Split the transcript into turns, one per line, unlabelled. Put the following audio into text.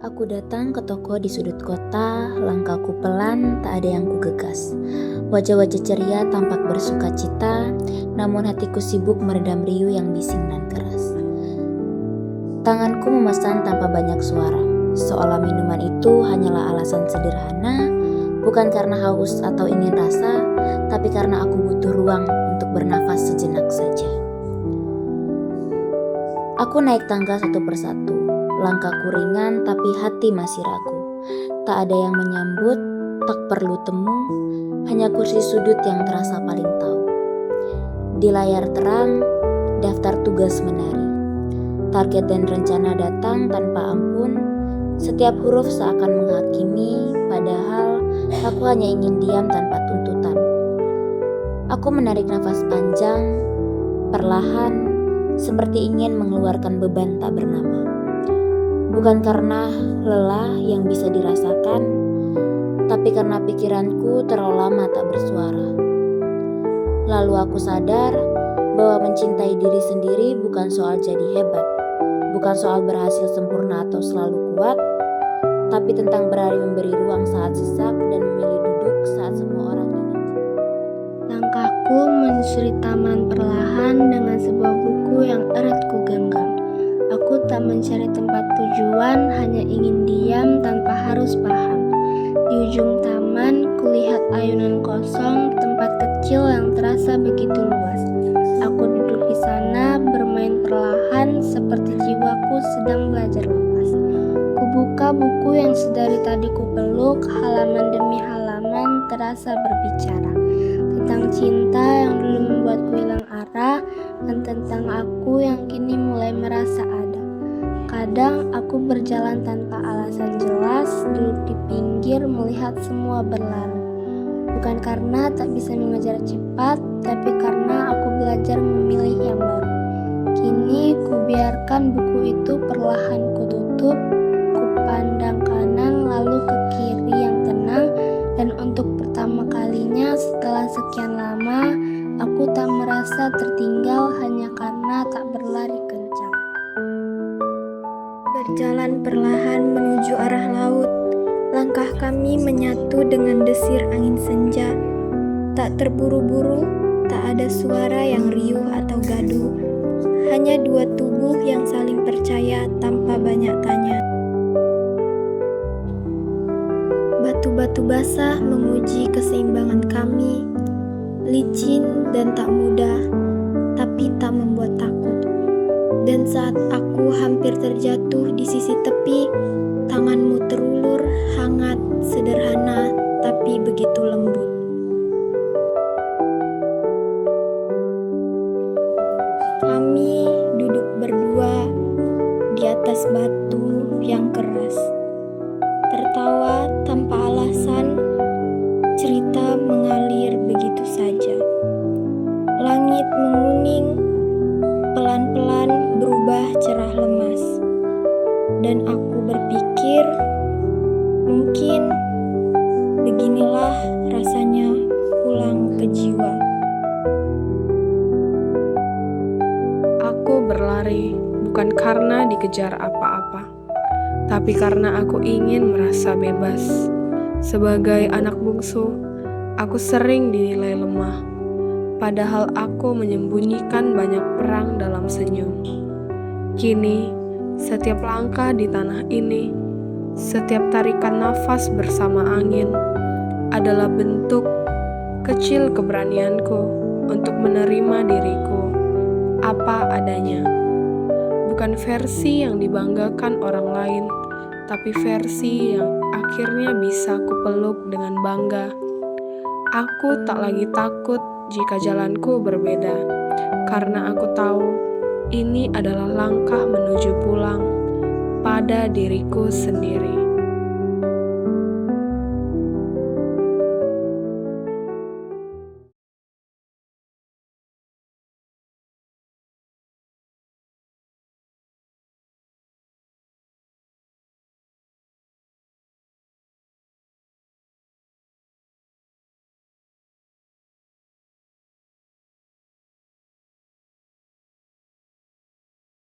Aku datang ke toko di sudut kota, langkahku pelan, tak ada yang kugegas. Wajah-wajah ceria tampak bersuka cita, namun hatiku sibuk meredam riuh yang bising dan keras. Tanganku memesan tanpa banyak suara, seolah minuman itu hanyalah alasan sederhana, bukan karena haus atau ingin rasa, tapi karena aku butuh ruang untuk bernafas sejenak saja. Aku naik tangga satu persatu. Langkahku ringan tapi hati masih ragu. Tak ada yang menyambut, tak perlu temu, hanya kursi sudut yang terasa paling tahu. Di layar terang, daftar tugas menari. Target dan rencana datang tanpa ampun. Setiap huruf seakan menghakimi, padahal aku hanya ingin diam tanpa tuntutan. Aku menarik nafas panjang, perlahan, seperti ingin mengeluarkan beban tak bernama. Bukan karena lelah yang bisa dirasakan, tapi karena pikiranku terlalu lama tak bersuara. Lalu aku sadar bahwa mencintai diri sendiri bukan soal jadi hebat, bukan soal berhasil sempurna atau selalu kuat, tapi tentang berani memberi ruang saat sesak dan memilih duduk saat semua orang ingin.
Langkahku menyusuri taman perlahan dengan sebuah buku yang erat ku genggam. Aku tak mencari tempat tujuan, hanya ingin diam tanpa harus paham. Di ujung taman, kulihat ayunan kosong, tempat kecil yang terasa begitu luas. Aku duduk di sana, bermain perlahan, seperti jiwaku sedang belajar lepas. Kubuka buku yang sedari tadi kupeluk, halaman demi halaman terasa berbicara tentang cinta yang dulu membuatku hilang arah, dan tentang aku yang kini mulai merasa ada. Kadang aku berjalan tanpa alasan jelas, duduk di pinggir melihat semua berlalu. Bukan karena tak bisa mengejar cepat, tapi karena aku belajar memilih yang baru. Kini kubiarkan buku itu perlahan kututup, kupandang kanan lalu ke kiri yang tenang, dan untuk pertama kalinya setelah sekian lama, aku tak merasa tertinggal hanya karena tak berlari kencang.
Berjalan perlahan menuju arah laut, langkah kami menyatu dengan desir angin senja. Tak terburu-buru, tak ada suara yang riuh atau gaduh, hanya dua tubuh yang saling percaya tanpa banyak tanya. Batu-batu basah menguji keseimbangan kami, licin dan tak mudah, tapi tak membuat takut. Dan saat aku hampir terjatuh di sisi tepi, tanganmu terulur, hangat, sederhana, tapi begitu lembut. Kami duduk berdua di atas batu yang keras, tertawa tanpa alasan, cerita mengalir begitu saja. Langit menguning, pelan-pelan berubah cerah lemas, dan aku berpikir, mungkin beginilah rasanya pulang ke jiwa.
Aku berlari bukan karena dikejar apa-apa, tapi karena aku ingin merasa bebas. Sebagai anak bungsu, aku sering dinilai lemah, padahal aku menyembunyikan banyak perang dalam senyum. Kini, setiap langkah di tanah ini, setiap tarikan nafas bersama angin, adalah bentuk kecil keberanianku untuk menerima diriku apa adanya. Bukan versi yang dibanggakan orang lain, tapi versi yang akhirnya bisa kupeluk dengan bangga. Aku tak lagi takut jika jalanku berbeda, karena aku tahu ini adalah langkah menuju pulang pada diriku sendiri.